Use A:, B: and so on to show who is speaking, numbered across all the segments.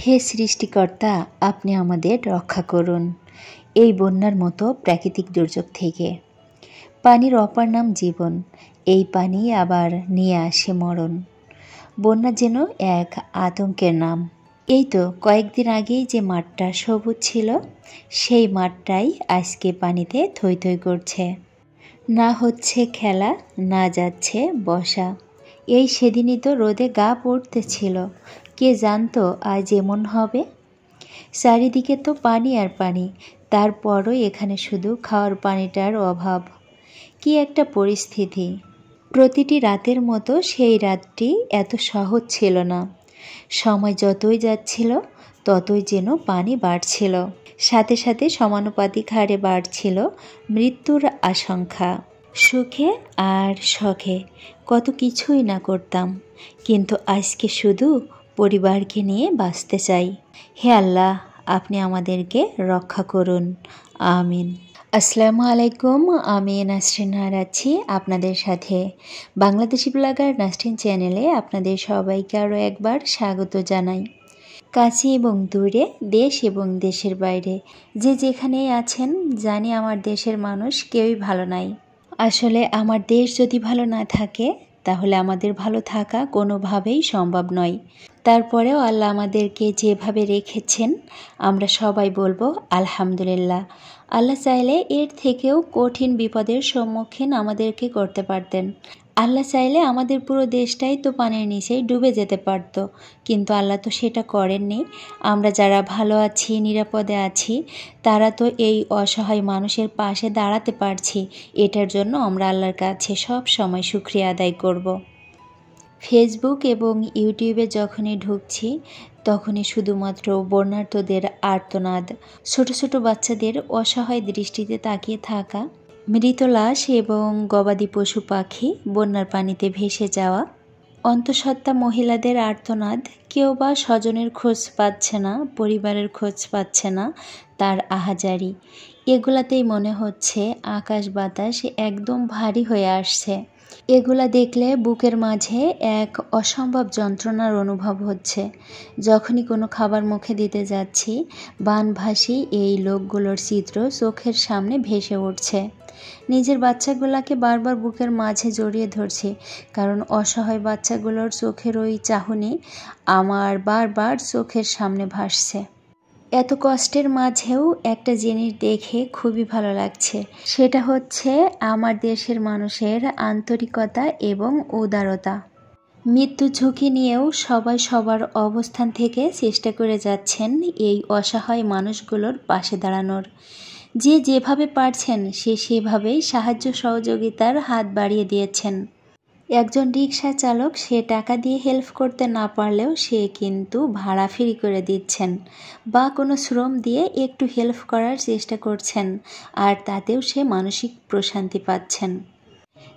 A: হে সৃষ্টিকর্তা, আপনি আমাদের রক্ষা করুন এই বন্যার মতো প্রাকৃতিক দুর্যোগ থেকে। পানির অপর নাম জীবন, এই পানি আবার নিয়ে আসে মরণ। বন্যা যেন এক আতঙ্কের নাম। এই তো কয়েকদিন আগেই যে মাঠটা সবুজ ছিল, সেই মাঠটাই আজকে পানিতে থই থই করছে। না হচ্ছে খেলা, না যাচ্ছে বসা। এই সেদিনই তো রোদে গা পড়তেছিল, কে জানতো আজ এমন হবে। চারিদিকে তো পানি আর পানি, তারপরও এখানে শুধু খাওয়ার পানিটার অভাব। কি একটা পরিস্থিতি। প্রতিটি রাতের মতো সেই রাতটি এত সহজ ছিল না। সময় যতই যাচ্ছিল ততই যেন পানি বাড়ছিল, সাথে সাথে সমানুপাতিক হারে বাড়ছিল মৃত্যুর আশঙ্কা। সুখে আর শখে কত কিছুই না করতাম, কিন্তু আজকে শুধু পরিবারকে নিয়ে বাঁচতে চাই। হে আল্লাহ, আপনি আমাদেরকে রক্ষা করুন, আমিন। আসসালামু আলাইকুম, আমি নাসরিন আছি আপনাদের সাথে। বাংলাদেশি ব্লগার নাসরিন চ্যানেলে আপনাদের সবাইকে আরও একবার স্বাগত জানাই। কাছে এবং দূরে, দেশ এবং দেশের বাইরে যে যেখানেই আছেন, জানি আমার দেশের মানুষ কেউই ভালো নাই। আসলে আমার দেশ যদি ভালো না থাকে তাহলে আমাদের ভালো থাকা কোনোভাবেই সম্ভব নয়। তারপরেও আল্লাহ আমাদেরকে যেভাবে রেখেছেন আমরা সবাই বলবো আলহামদুলিল্লাহ। আল্লাহ চাইলে এর থেকেও কঠিন বিপদের সম্মুখীন আমাদেরকে করতে পারতেন। আল্লাহ চাইলে আমাদের পুরো দেশটাই তো পানির নিচেই ডুবে যেতে পারত, কিন্তু আল্লাহ তো সেটা করেননি। আমরা যারা ভালো আছি, নিরাপদে আছি, তারা তো এই অসহায় মানুষের পাশে দাঁড়াতে পারছি। এটার জন্য আমরা আল্লাহর কাছে সব সময় শুকরিয়া আদায় করব। ফেসবুক এবং ইউটিউবে যখনই ঢুকছি তখনই শুধুমাত্র বন্যার্তদের আর্তনাদ, ছোট ছোট বাচ্চাদের অসহায় দৃষ্টিতে তাকিয়ে থাকা, মৃত লাশ এবং গবাদি পশু পাখি বন্যার পানিতে ভেসে যাওয়া, অন্তঃসত্ত্বা মহিলাদের আর্তনাদ। কেউ বা স্বজনের খোঁজ পাচ্ছে না, পরিবারের খোঁজ পাচ্ছে না, তার আহাজারি। এগুলাতেই মনে হচ্ছে আকাশ বাতাস একদম ভারী হয়ে আসছে। এগুলা দেখলে বুকের মাঝে এক অসম্ভব যন্ত্রণার অনুভব হচ্ছে। যখনই কোনো খাবার মুখে দিতে যাচ্ছি, বানভাসী এই লোকগুলোর চিত্র চোখের সামনে ভেসে উঠছে। নিজের বাচ্চাগুলোকে বারবার বুকের মাঝে জড়িয়ে ধরছি, কারণ অসহায় বাচ্চাগুলোর চোখের ওই চাহনি আমার বারবার চোখের সামনে ভাসছে। এত কষ্টের মাঝেও একটা জিনিস দেখে খুবই ভালো লাগছে, সেটা হচ্ছে আমার দেশের মানুষের আন্তরিকতা এবং উদারতা। মৃত্যু ঝুঁকি নিয়েও সবাই সবার অবস্থান থেকে চেষ্টা করে যাচ্ছেন এই অসহায় মানুষগুলোর পাশে দাঁড়ানোর। যে যেভাবে পারছেন সে সেভাবেই সাহায্য সহযোগিতার হাত বাড়িয়ে দিয়েছেন। একজন রিকশা চালক সে টাকা দিয়ে হেল্প করতে না পারলেও সে কিন্তু ভাড়া ফ্রি করে দিচ্ছেন, বা কোনো শ্রম দিয়ে একটু হেল্প করার চেষ্টা করছেন, আর তাতেও সে মানসিক প্রশান্তি পাচ্ছেন।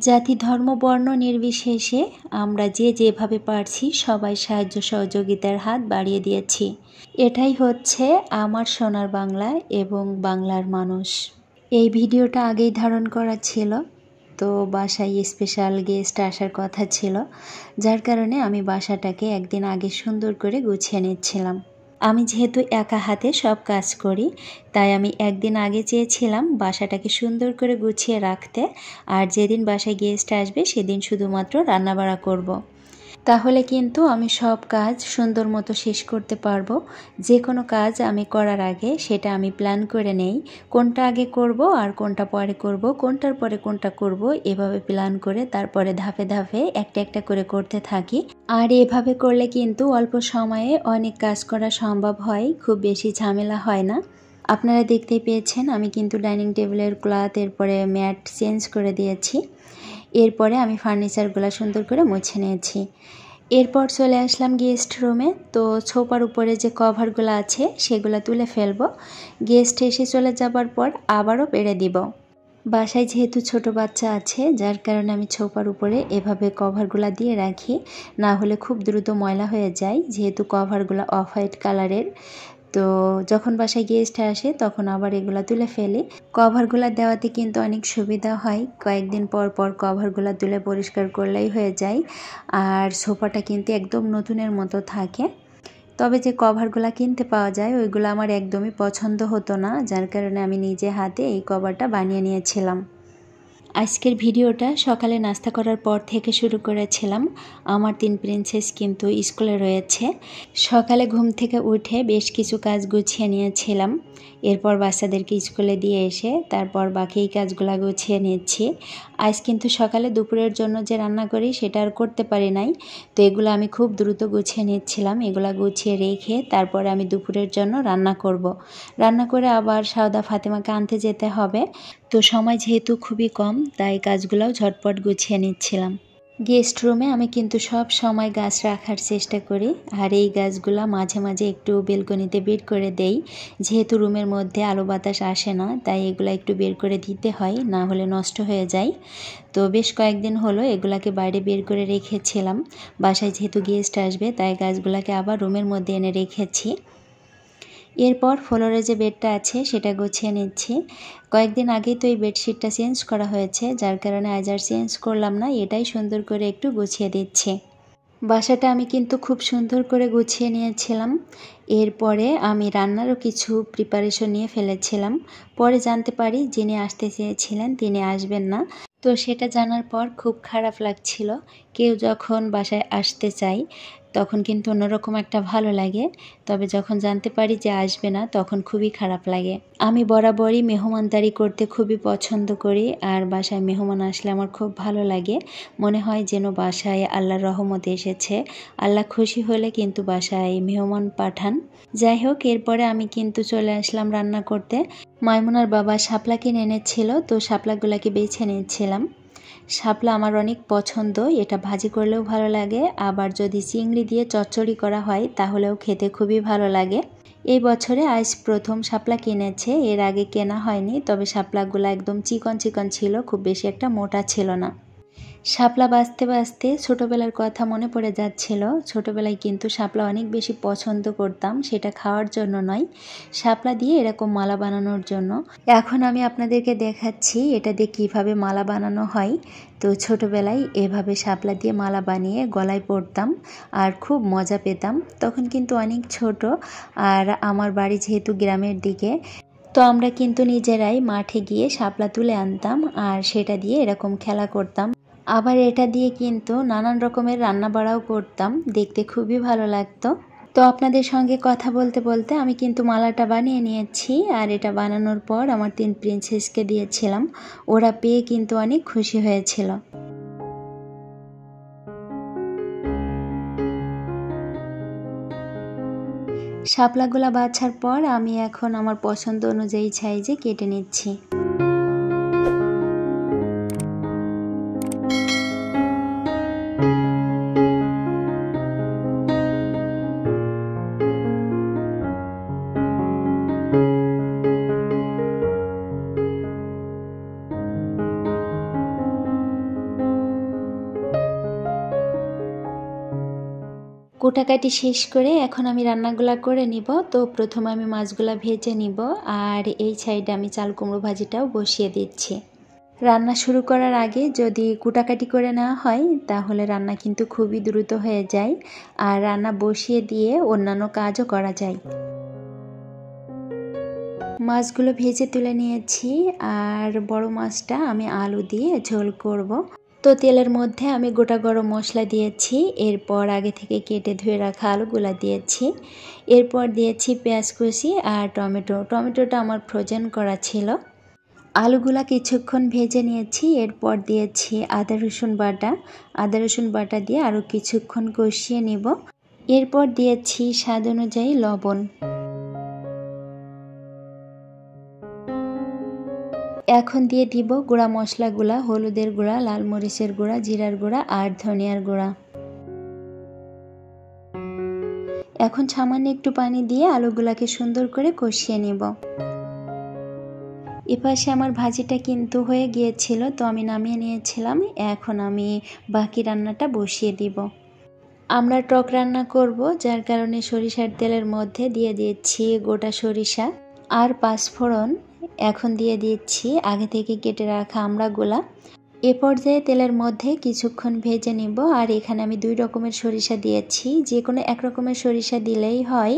A: জাতি ধর্ম বর্ণ নির্বিশেষে আমরা যে যেভাবে পারছি সবাই সাহায্য সহযোগিতার হাত বাড়িয়ে দিয়েছি। এটাই হচ্ছে আমার সোনার বাংলা এবং বাংলার মানুষ। এই ভিডিওটা আগেই ধারণ করা ছিল, তো বাসায় স্পেশাল গেস্ট আসার কথা ছিল, যার কারণে আমি বাসাটাকে একদিন আগে সুন্দর করে গুছিয়ে নিচ্ছিলাম। আমি যেহেতু একা হাতে সব কাজ করি, তাই আমি একদিন আগে চেয়েছিলাম বাসাটাকে সুন্দর করে গুছিয়ে রাখতে, আর যেদিন বাসায় গেস্ট আসবে সেদিন শুধুমাত্র রান্নাবাড়া করব। তাহলে কিন্তু আমি সব কাজ সুন্দর মতো শেষ করতে পারবো। যে কোনো কাজ আমি করার আগে সেটা আমি প্ল্যান করে নেই, কোনটা আগে করব আর কোনটা পরে করব, কোনটার পরে কোনটা করব, এভাবে প্ল্যান করে তারপরে ধাপে ধাপে একটা একটা করে করতে থাকি। আর এভাবে করলে কিন্তু অল্প সময়ে অনেক কাজ করা সম্ভব হয়, খুব বেশি ঝামেলা হয় না। আপনারা দেখতেই পেয়েছেন আমি কিন্তু ডাইনিং টেবিলের ক্লথ, এরপরে ম্যাট চেঞ্জ করে দিয়েছি। এরপরে আমি ফার্নিচারগুলো সুন্দর করে মুছে নিয়েছি। এরপর চলে আসলাম গেস্ট রুমে। তো সোফার উপরে যে কভারগুলো আছে সেগুলো তুলে ফেলবো। গেস্ট এসে চলে যাবার পর আবারও পেরে দিব। বাসায় যেহেতু ছোট বাচ্চা আছে, যার কারণে আমি সোফার উপরে এভাবে কভারগুলো দিয়ে রাখি, না হলে খুব দ্রুত ময়লা হয়ে যায়, যেহেতু কভারগুলো অফ হোয়াইট কালারের। তো যখন বাসায় গেস্ট আসে তখন আবার এগুলো তুলে ফেলি। কভারগুলো দেওয়াতে কিন্তু অনেক সুবিধা হয়, কয়েকদিন পর পর কভারগুলো তুলে পরিষ্কার করলেই হয়ে যায়, আর সোফাটা কিন্তু একদম নতুনের মতো থাকে। তবে যে কভারগুলো কিনতে পাওয়া যায় ওইগুলো আমার একদমই পছন্দ হতো না, যার কারণে আমি নিজে হাতে এই কভারটা বানিয়ে নিয়েছিলাম। আজকের ভিডিওটা সকালে নাস্তা করার পর থেকে শুরু করেছিলাম। আমার 3 প্রিন্সেস কিন্তু স্কুলে রয়েছে। সকালে ঘুম থেকে উঠে বেশ কিছু কাজ গুছিয়ে নিয়েছিলাম। এরপর বাচ্চাদেরকে স্কুলে দিয়ে এসে তারপর বাকি কাজগুলো গুছিয়ে নিচ্ছি। আজ কিন্তু সকালে দুপুরের জন্য যে রান্না করি সেটা আর করতে পারি নাই, তো এগুলো আমি খুব দ্রুত গুছিয়ে নিচ্ছিলাম। এগুলো গুছিয়ে রেখে তারপর আমি দুপুরের জন্য রান্না করব। রান্না করে আবার সাউদা ফাতেমাকে আনতে যেতে হবে, তো সময় যেহেতু খুবই কম তাই কাজগুলোও ঝটপট গুছিয়ে নিচ্ছিলাম। গেস্ট রুমে আমি কিন্তু সব সময় গাছ রাখার চেষ্টা করি, আর এই গাছগুলো মাঝে মাঝে একটু বেলকনিতে বের করে দেই। যেহেতু রুমের মধ্যে আলো বাতাস আসে না তাই এগুলো একটু বের করে দিতে হয়, না হলে নষ্ট হয়ে যায়। তো বেশ কয়েকদিন হলো এগুলাকে বাইরে বের করে রেখেছিলাম। বাসায় যেহেতু গেস্ট আসবে তাই গাছগুলোকে আবার রুমের মধ্যে এনে রেখেছি। এরপর ফ্লোরে যে বেডটা আছে সেটা গুছিয়ে নিচ্ছি। কয়েকদিন আগেই তো এই বেডশিটটা চেঞ্জ করা হয়েছে, যার কারণে আজ আর চেঞ্জ করলাম না, এটাই সুন্দর করে একটু গুছিয়ে দিচ্ছি। বাসাটা আমি কিন্তু খুব সুন্দর করে গুছিয়ে নিয়েছিলাম। এরপরে আমি রান্নারও কিছু প্রিপারেশন নিয়ে ফেলেছিলাম। পরে জানতে পারি যিনি আসতে চেয়েছিলেন তিনি আসবেন না, তো সেটা জানার পর খুব খারাপ লাগছিল। কেউ যখন বাসায় আসতে চায় তখন কিন্তু অন্যরকম একটা ভালো লাগে, তবে যখন জানতে পারি যে আসবে না তখন খুবই খারাপ লাগে। আমি বরাবরই মেহমানদারি করতে খুবই পছন্দ করি, আর বাসায় মেহমান আসলে আমার খুব ভালো লাগে। মনে হয় যেন বাসায় আল্লাহর রহমত এসেছে। আল্লাহ খুশি হলে কিন্তু বাসায় মেহমান পাঠান। যাই হোক, এরপরে আমি কিন্তু চলে আসলাম রান্না করতে। মাইমুনার বাবা শাপলা কিনে এনেছিল, তো শাপলাগুলোকে বেছে নিচ্ছিলাম। শাপলা আমার অনেক পছন্দ, এটা ভাজি করলেও ভালো লাগে, আবার যদি চিংড়ি দিয়ে চচ্চড়ি করা হয় তাহলেও খেতে খুবই ভালো লাগে। এই বছরে আজ প্রথম শাপলা কিনেছে, এর আগে কেনা হয়নি, তবে শাপলাগুলো একদম চিকন চিকন ছিল, খুব বেশি একটা মোটা ছিল না। শাপলা বাছতে বাছতে ছোটোবেলার কথা মনে পড়ে যাচ্ছিল। ছোটোবেলায় কিন্তু শাপলা অনেক বেশি পছন্দ করতাম, সেটা খাওয়ার জন্য নয়, শাপলা দিয়ে এরকম মালা বানানোর জন্য। এখন আমি আপনাদেরকে দেখাচ্ছি এটা দিয়ে কীভাবে মালা বানানো হয়। তো ছোটোবেলায় এভাবে শাপলা দিয়ে মালা বানিয়ে গলায় পরতাম আর খুব মজা পেতাম। তখন কিন্তু অনেক ছোট, আর আমার বাড়ি যেহেতু গ্রামের দিকে, তো আমরা কিন্তু নিজেরাই মাঠে গিয়ে শাপলা তুলে আনতাম আর সেটা দিয়ে এরকম খেলা করতাম। আবার এটা দিয়ে কিন্তু নানান রকমের রান্না বাড়াও করতাম, দেখতে খুবই ভালো লাগতো। তো আপনাদের সঙ্গে কথা বলতে বলতে আমি কিন্তু মালাটা বানিয়ে নিয়েছি, আর এটা বানানোর পর আমার 3 প্রিন্সেসকে দিয়েছিলাম। ওরা পেয়ে কিন্তু অনেক খুশি হয়েছিল। শাপলাগুলা বাছার পর আমি এখন আমার পছন্দ অনুযায়ী সাইজে কেটে নিচ্ছি। কোটাকাটি শেষ করে এখন আমি রান্নাগুলা করে নিব। তো প্রথমে আমি মাছগুলা ভেজে নিব, আর এই সাইডে আমি চাল কুমড়ো ভাজিটাও বসিয়ে দিচ্ছি। রান্না শুরু করার আগে যদি কুটাকাটি করে নেওয়া হয় তাহলে রান্না কিন্তু খুবই দ্রুত হয়ে যায়, আর রান্না বসিয়ে দিয়ে অন্যান্য কাজও করা যায়। মাছগুলো ভেজে তুলে নিয়েছি, আর বড় মাছটা আমি আলু দিয়ে ঝোল করব। তো তেলের মধ্যে আমি গোটা গরম মশলা দিয়েছি, এরপর আগে থেকে কেটে ধুয়ে রাখা আলুগুলা দিয়েছি, এরপর দিয়েছি পেঁয়াজ কুচি আর টমেটোটা আমার ফ্রোজেন করা ছিল। আলুগুলা কিছুক্ষণ ভেজে নিয়েছি, এরপর দিয়েছি আদা রসুন বাটা দিয়ে আরও কিছুক্ষণ কষিয়ে নিব। এরপর দিয়েছি স্বাদ অনুযায়ী লবণ। এখন দিয়ে দিব গুঁড়া মশলাগুলা, হলুদের গুঁড়া, লাল মরিচের গুঁড়া, জিরার গুঁড়া আর ধনিয়ার গুঁড়া। এখন সামান্য একটু পানি দিয়ে আলুগুলাকে সুন্দর করে কষিয়ে নিব। এপাশে আমার ভাজিটা কিন্তু হয়ে গিয়েছিল, তো আমি নামিয়ে নিয়েছিলাম। এখন আমি বাকি রান্নাটা বসিয়ে দিব। আমরা টক রান্না করব, যার কারণে সরিষার তেলের মধ্যে দিয়ে দিচ্ছি গোটা সরিষা আর পাঁচফোড়ন। এখন দিয়ে দিচ্ছি আগে থেকে কেটে রাখা আমড়াগুলা। এ পর্যায়ে তেলের মধ্যে কিছুক্ষণ ভেজে নিব। আর এখানে আমি 2 রকমের সরিষা দিয়েছি, যে কোনো এক রকমের সরিষা দিলেই হয়,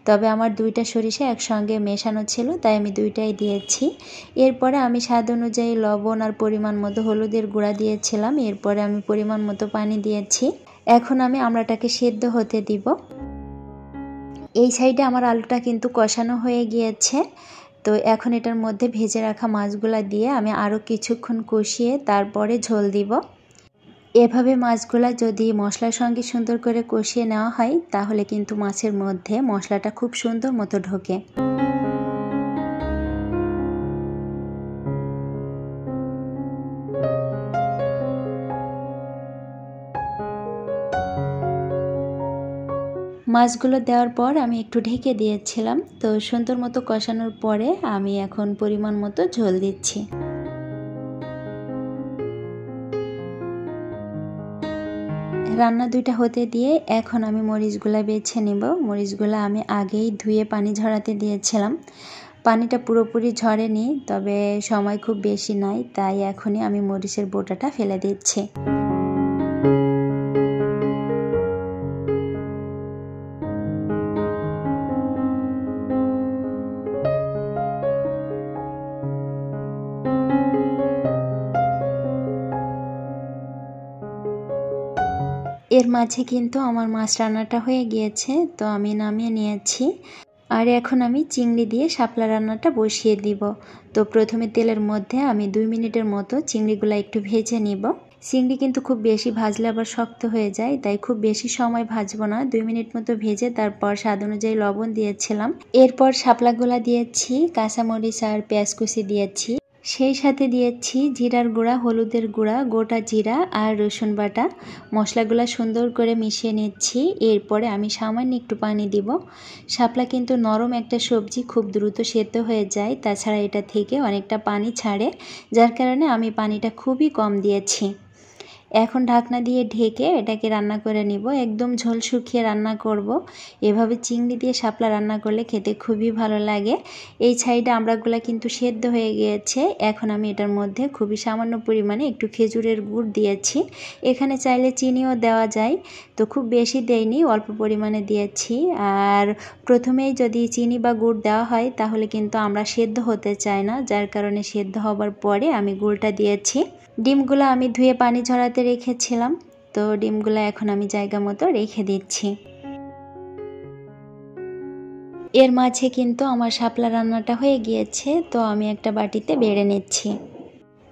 A: তবে আমার 2টা সরিষা একসঙ্গে মেশানো ছিল তাই আমি 2টাই দিয়েছি। এরপরে আমি স্বাদ অনুযায়ী লবণ আর পরিমাণ মতো হলুদের গুঁড়া দিয়েছিলাম। এরপরে আমি পরিমাণ মতো পানি দিয়েছি। এখন আমি আমড়াটাকে সেদ্ধ হতে দিব। এই সাইডে আমার আলুটা কিন্তু কষানো হয়ে গিয়েছে। তো এখন এটার মধ্যে ভেজে রাখা মাছগুলা দিয়ে আমি আরও কিছুক্ষণ কষিয়ে তারপরে ঝোল দিব। এভাবে মাছগুলা যদি মশলার সঙ্গে সুন্দর করে কষিয়ে নেওয়া হয় তাহলে কিন্তু মাছের মধ্যে মশলাটা খুব সুন্দর মতো ঢোকে। মাছগুলো দেওয়ার পর আমি একটু ঢেকে দিয়েছিলাম। তো সুন্দর মতো কষানোর পরে আমি এখন পরিমাণ মতো ঝোল দিচ্ছি। রান্না 2টা হতে দিয়ে এখন আমি মরিচগুলা বেছে নেব। মরিচগুলা আমি আগেই ধুয়ে পানি ঝরাতে দিয়েছিলাম। পানিটা পুরোপুরি ঝরেনি, তবে সময় খুব বেশি নাই, তাই এখনই আমি মরিচের বোঁটাটা ফেলে দিচ্ছি। এর মাঝে কিন্তু আমার মাছ রান্নাটা হয়ে গিয়েছে, তো আমি নামিয়ে নিয়েছি। আর এখন আমি চিংড়ি দিয়ে শাপলা রান্নাটা বসিয়ে দিব। তো প্রথমে তেলের মধ্যে আমি 2 মিনিটের মতো চিংড়িগুলো একটু ভেজে নিব। চিংড়ি কিন্তু খুব বেশি ভাজলে আবার শক্ত হয়ে যায়, তাই খুব বেশি সময় ভাজবো না। 2 মিনিট মতো ভেজে তারপর স্বাদ অনুযায়ী লবণ দিয়েছিলাম। এরপর শাপলাগুলা দিয়েছি, কাঁচামরিচ আর পেঁয়াজ কুচি দিয়েছি। সেই সাথে দিয়েছি জিরার গুঁড়া, হলুদের গুঁড়া, গোটা জিরা আর রসুন বাটা। মশলাগুলো সুন্দর করে মিশিয়ে নিচ্ছি। এরপরে আমি সামান্য একটু পানি দিব। শাপলা কিন্তু নরম একটা সবজি, খুব দ্রুত সেদ্ধ হয়ে যায়, তাছাড়া এটা থেকে অনেকটা পানি ছাড়ে, যার কারণে আমি পানিটা খুবই কম দিয়েছি। এখন ঢাকনা দিয়ে ঢেকে এটাকে রান্না করে নিব। একদম ঝোল শুকিয়ে রান্না করব। এভাবে চিংড়ি দিয়ে শাপলা রান্না করলে খেতে খুবই ভালো লাগে। এই সাইডে আমড়াগুলা কিন্তু সেদ্ধ হয়ে গিয়েছে। এখন আমি এটার মধ্যে খুবই সামান্য পরিমাণে একটু খেজুরের গুড় দিয়েছি। এখানে চাইলে চিনিও দেওয়া যায়, তো খুব বেশি দেইনি, অল্প পরিমাণে দিয়েছি। আর প্রথমেই যদি চিনি বা গুড় দেওয়া হয় তাহলে কিন্তু আমরা সেদ্ধ হতে চাই না, যার কারণে সেদ্ধ হবার পরে আমি গুড়টা দিয়েছি। ডিমগুলো আমি ধুয়ে পানি ঝরাতে রেখেছিলাম, তো ডিমগুলো এখন আমি জায়গা মতো রেখে দিচ্ছি। এর মাঝে কিন্তু আমার শাপলা রান্নাটা হয়ে গিয়েছে, তো আমি একটা বাটিতে বেড়ে নিচ্ছি।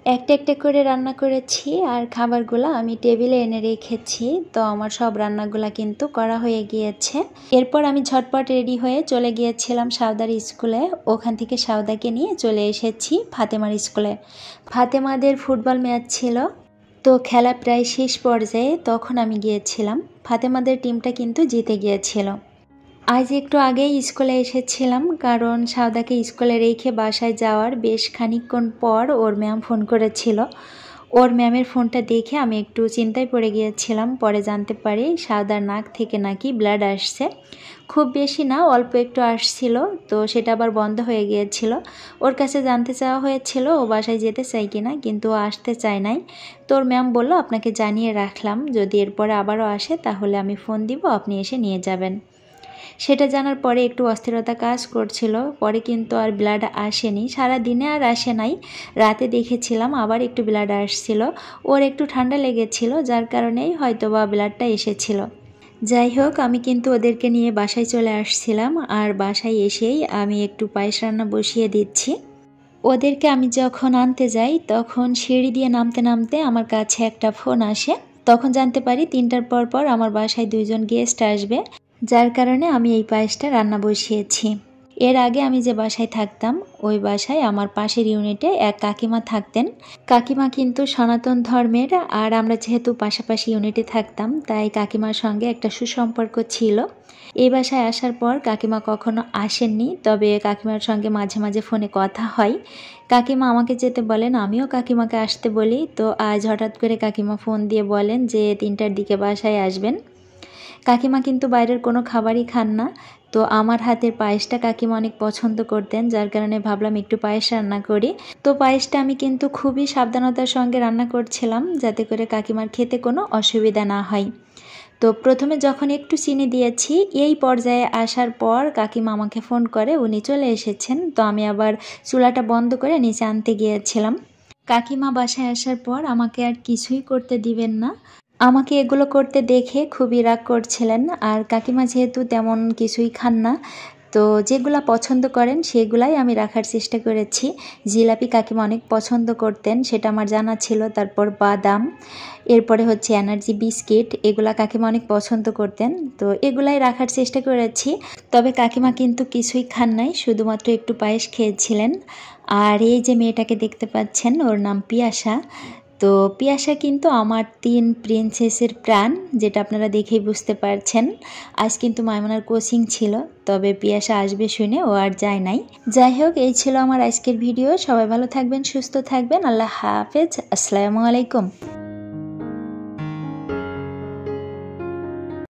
A: একটা একটা করে রান্না করেছি আর খাবারগুলো আমি টেবিলে এনে রেখেছি। তো আমার সব রান্নাগুলো কিন্তু করা হয়ে গিয়েছে। এরপর আমি ঝটপট রেডি হয়ে চলে গিয়েছিলাম সাউদার স্কুলে। ওখান থেকে সাউদাকে নিয়ে চলে এসেছি ফাতেমার স্কুলে। ফাতেমাদের ফুটবল ম্যাচ ছিল, তো খেলা প্রায় শেষ পর্যায়ে তখন আমি গিয়েছিলাম। ফাতেমাদের টিমটা কিন্তু জিতে গিয়েছিল। আজ একটু আগেই স্কুলে এসেছিলাম, কারণ সাউদাকে স্কুলে রেখে বাসায় যাওয়ার বেশ খানিকক্ষণ পর ওর ম্যাম ফোন করেছিল। ওর ম্যামের ফোনটা দেখে আমি একটু চিন্তায় পড়ে গিয়েছিলাম। পরে জানতে পারি সাউদার নাক থেকে নাকি ব্লাড আসছে। খুব বেশি না, অল্প একটু আসছিল, তো সেটা আবার বন্ধ হয়ে গিয়েছিল। ওর কাছে জানতে চাওয়া হয়েছিল ও বাসায় যেতে চাই কিনা, কিন্তু ও আসতে চায় নাই। তো ওর ম্যাম বলল আপনাকে জানিয়ে রাখলাম, যদি এরপরে আবারও আসে তাহলে আমি ফোন দিব, আপনি এসে নিয়ে যাবেন। সেটা জানার পরে একটু অস্থিরতা কাজ করছিল। পরে কিন্তু আর ব্লাড আসেনি, সারা দিনে আর আসে নাই। রাতে দেখেছিলাম আবার একটু ব্লাড আসছিল। ওর একটু ঠান্ডা লেগেছিল, যার কারণেই হয়তোবা ব্লাডটা এসেছিল। যাই হোক, আমি কিন্তু ওদেরকে নিয়ে বাসায় চলে আসছিলাম। আর বাসায় এসেই আমি একটু পায়েস রান্না বসিয়ে দিচ্ছি। ওদেরকে আমি যখন আনতে যাই তখন সিঁড়ি দিয়ে নামতে নামতে আমার কাছে একটা ফোন আসে। তখন জানতে পারি 3টার পর আমার বাসায় 2 জন গেস্ট আসবে, যার কারণে আমি এই পায়েসটা রান্না বসিয়েছি। এর আগে আমি যে বাসায় থাকতাম ওই বাসায় আমার পাশের ইউনিটে এক কাকিমা থাকতেন। কাকিমা কিন্তু সনাতন ধর্মের, আর আমরা যেহেতু পাশাপাশি ইউনিটে থাকতাম তাই কাকিমার সঙ্গে একটা সুসম্পর্ক ছিল। এই বাসায় আসার পর কাকিমা কখনো আসেননি, তবে কাকিমার সঙ্গে মাঝে মাঝে ফোনে কথা হয়। কাকিমা আমাকে যেতে বলেন, আমিও কাকিমাকে আসতে বলি। তো আজ হঠাৎ করে কাকিমা ফোন দিয়ে বলেন যে 3টার দিকে বাসায় আসবেন। কাকিমা কিন্তু বাইরের কোনো খাবারই খান না, তো আমার হাতের পায়েসটা কাকিমা অনেক পছন্দ করতেন, যার কারণে ভাবলাম একটু পায়েস রান্না করি। তো পায়েসটা আমি কিন্তু খুবই সাবধানতার সঙ্গে রান্না করছিলাম, যাতে করে কাকিমার খেতে কোনো অসুবিধা না হয়। তো প্রথমে যখন একটু চিনি দিয়েছি, এই পর্যায়ে আসার পর কাকিমা আমাকে ফোন করে উনি চলে এসেছেন। তো আমি আবার চুলাটা বন্ধ করে নিচে আনতে গিয়েছিলাম। কাকিমা বাসায় আসার পর আমাকে আর কিছুই করতে দিবেন না, আমাকে এগুলো করতে দেখে খুবই রাগ করছিলেন। আর কাকিমা যেহেতু তেমন কিছুই খান না, তো যেগুলা পছন্দ করেন সেগুলাই আমি রাখার চেষ্টা করেছি। জিলাপি কাকিমা অনেক পছন্দ করতেন, সেটা আমার জানা ছিল। তারপর বাদাম, এরপরে হচ্ছে এনার্জি বিস্কিট, এগুলা কাকিমা অনেক পছন্দ করতেন, তো এগুলাই রাখার চেষ্টা করেছি। তবে কাকিমা কিন্তু কিছুই খান নাই, শুধুমাত্র একটু পায়েস খেয়েছিলেন। আর এই যে মেয়েটাকে দেখতে পাচ্ছেন, ওর নাম পিয়াসা। তো পিয়াসা কিন্তু আমার 3 প্রিন্সেসের প্রাণ, যেটা আপনারা দেখেই বুঝতে পারছেন। আজ কিন্তু মাইমুনার কোচিং ছিল, তবে পিয়াসা আসবে শুনে ও আর যায় নাই। যাই হোক, এই ছিল আমার আজকের ভিডিও। সবাই ভালো থাকবেন, সুস্থ থাকবেন। আল্লাহ হাফেজ, আসসালামু আলাইকুম।